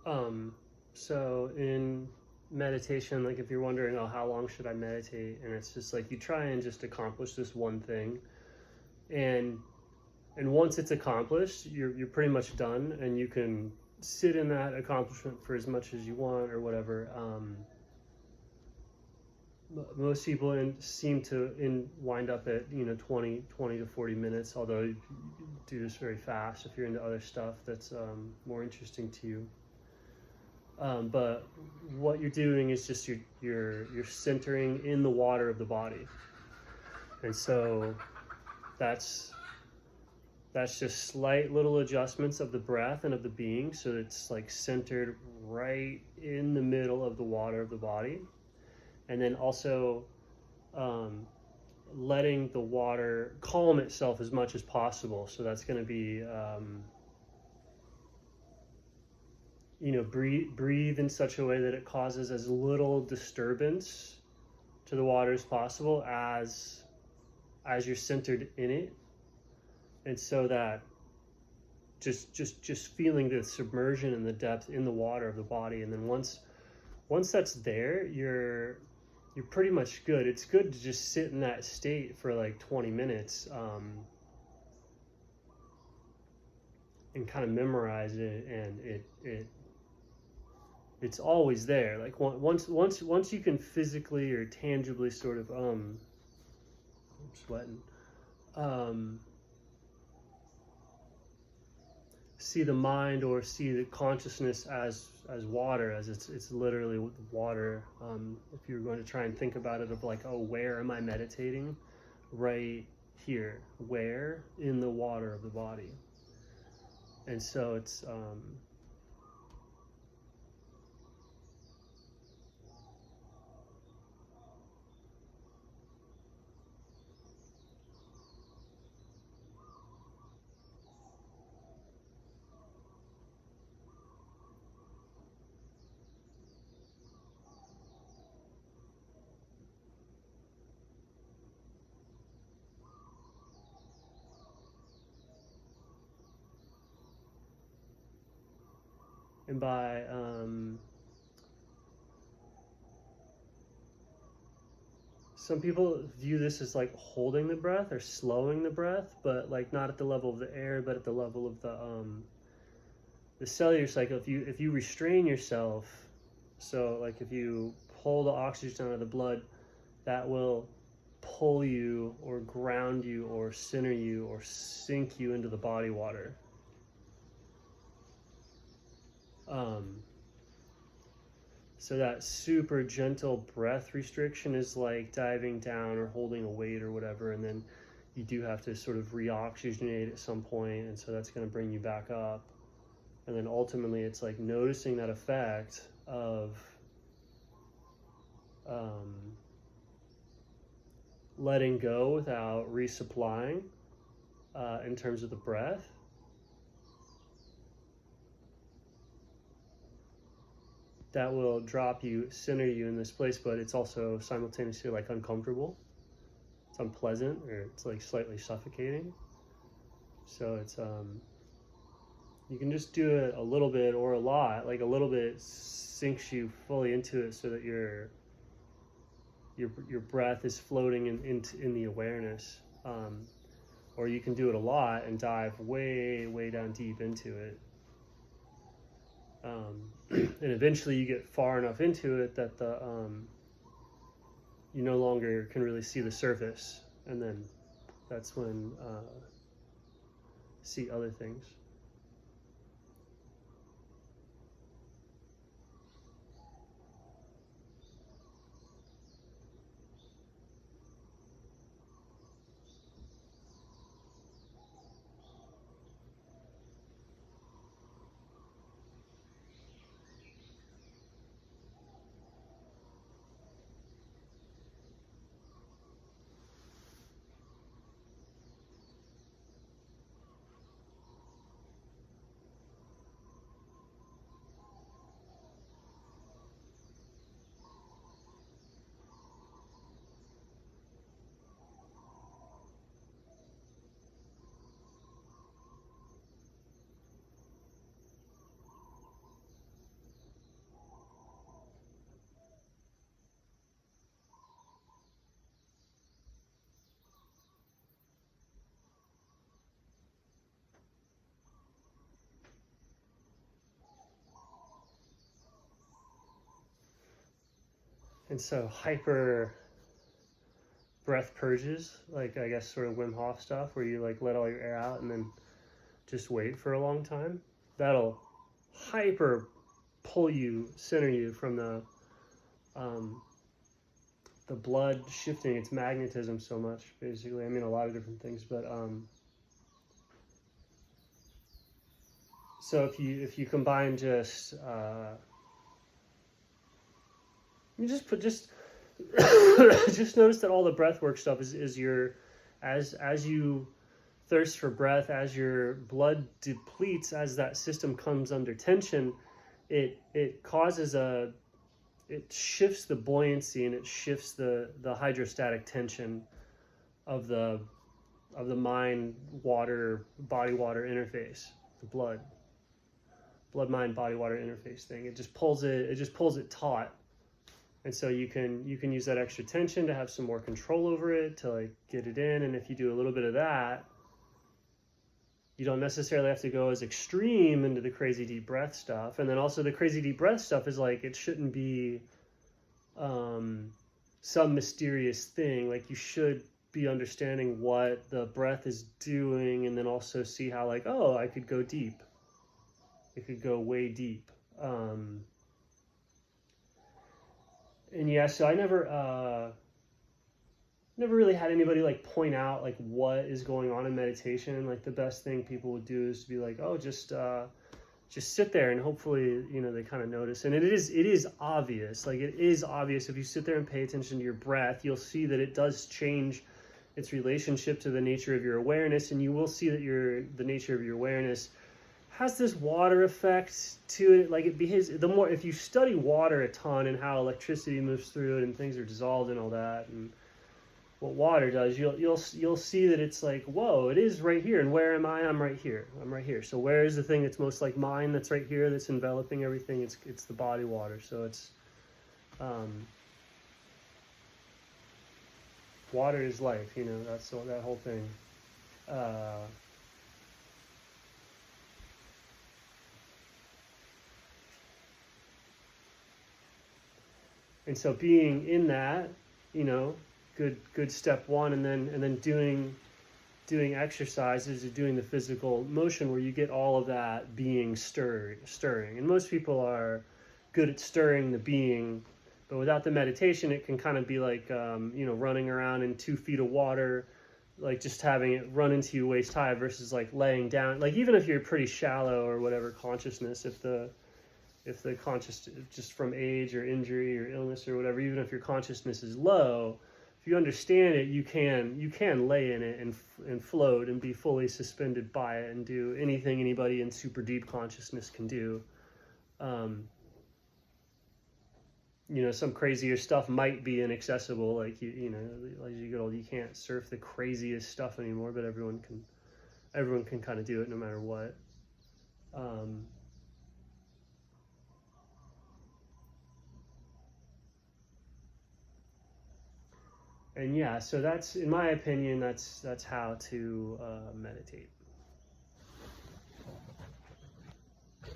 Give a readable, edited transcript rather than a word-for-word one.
Um, so in meditation, like if you're wondering, oh, how long should I meditate? And it's just like you try and just accomplish this one thing, and once it's accomplished, you're pretty much done, and you can sit in that accomplishment for as much as you want or whatever. Most people seem to wind up at 20 to 40 minutes, although you do this very fast if you're into other stuff that's more interesting to you. But what you're doing is just you're centering in the water of the body, and so that's just slight little adjustments of the breath and of the being, so it's like centered right in the middle of the water of the body, and then also um, letting the water calm itself as much as possible. So that's going to be breathe in such a way that it causes as little disturbance to the water as possible as you're centered in it, and so that just feeling the submersion and the depth in the water of the body. And then once that's there, you're pretty much good. It's good to just sit in that state for like 20 minutes and kind of memorize it, and it's always there. Like once you can physically or tangibly sort of I'm sweating, see the mind or see the consciousness as water, as it's literally water. If you're going to try and think about it of like, oh, where am I meditating? Right here, where? In the water of the body. And so it's and by some people view this as like holding the breath or slowing the breath, but like not at the level of the air, but at the level of the cellular cycle. If you restrain yourself, so like if you pull the oxygen out of the blood, that will pull you or ground you or center you or sink you into the body water. So that super gentle breath restriction is like diving down or holding a weight or whatever, and then you do have to sort of reoxygenate at some point, and so that's going to bring you back up. And then ultimately it's like noticing that effect of letting go without resupplying in terms of the breath. That will drop you, center you in this place, but it's also simultaneously like uncomfortable. It's unpleasant, or it's like slightly suffocating. So it's you can just do it a little bit or a lot. Like a little bit sinks you fully into it, so that your breath is floating in the awareness. Or you can do it a lot and dive way down deep into it. And eventually you get far enough into it that you no longer can really see the surface, and then that's when see other things. And so hyper breath purges, like I guess sort of Wim Hof stuff, where you like let all your air out and then just wait for a long time, that'll hyper pull you, center you from the blood shifting its magnetism so much, basically. I mean, a lot of different things, but so if you combine just you just just notice that all the breath work stuff is your, as you thirst for breath, as your blood depletes, as that system comes under tension, it causes it shifts the buoyancy, and it shifts the hydrostatic tension of the mind water body water interface, the blood mind body water interface thing. It just pulls it taut. And so you can use that extra tension to have some more control over it, to like get it in. And if you do a little bit of that, you don't necessarily have to go as extreme into the crazy deep breath stuff. And then also the crazy deep breath stuff is like, it shouldn't be some mysterious thing. Like, you should be understanding what the breath is doing, and then also see how like, oh, I could go deep. It could go way deep. And yeah, so I never really had anybody like point out like what is going on in meditation. Like, the best thing people would do is to be like, oh, just sit there, and hopefully, you know, they kind of notice. And it is obvious. Like, it is obvious if you sit there and pay attention to your breath, you'll see that it does change its relationship to the nature of your awareness, and you will see that the nature of your awareness has this water effect to it. Like, it behaves, the more, if you study water a ton and how electricity moves through it and things are dissolved and all that, and what water does, you'll see that it's like, whoa, it is right here. And where am I? I'm right here. So where is the thing that's most like mine, that's right here, that's enveloping everything? It's the body water. So it's water is life, you know, that's that whole thing. And so being in that, you know, good step one, and then doing exercises or doing the physical motion where you get all of that being stirring. And most people are good at stirring the being, but without the meditation, it can kind of be like, you know, running around in 2 feet of water, like just having it run into you waist high, versus like laying down. Like, even if you're pretty shallow or whatever consciousness, if the conscious, just from age or injury or illness or whatever, even if your consciousness is low, if you understand it, you can lay in it and float and be fully suspended by it and do anything anybody in super deep consciousness can do. You know, some crazier stuff might be inaccessible. Like, you know, as you get old, you can't surf the craziest stuff anymore, but everyone can kind of do it no matter what. And yeah, so that's, in my opinion, that's how to meditate.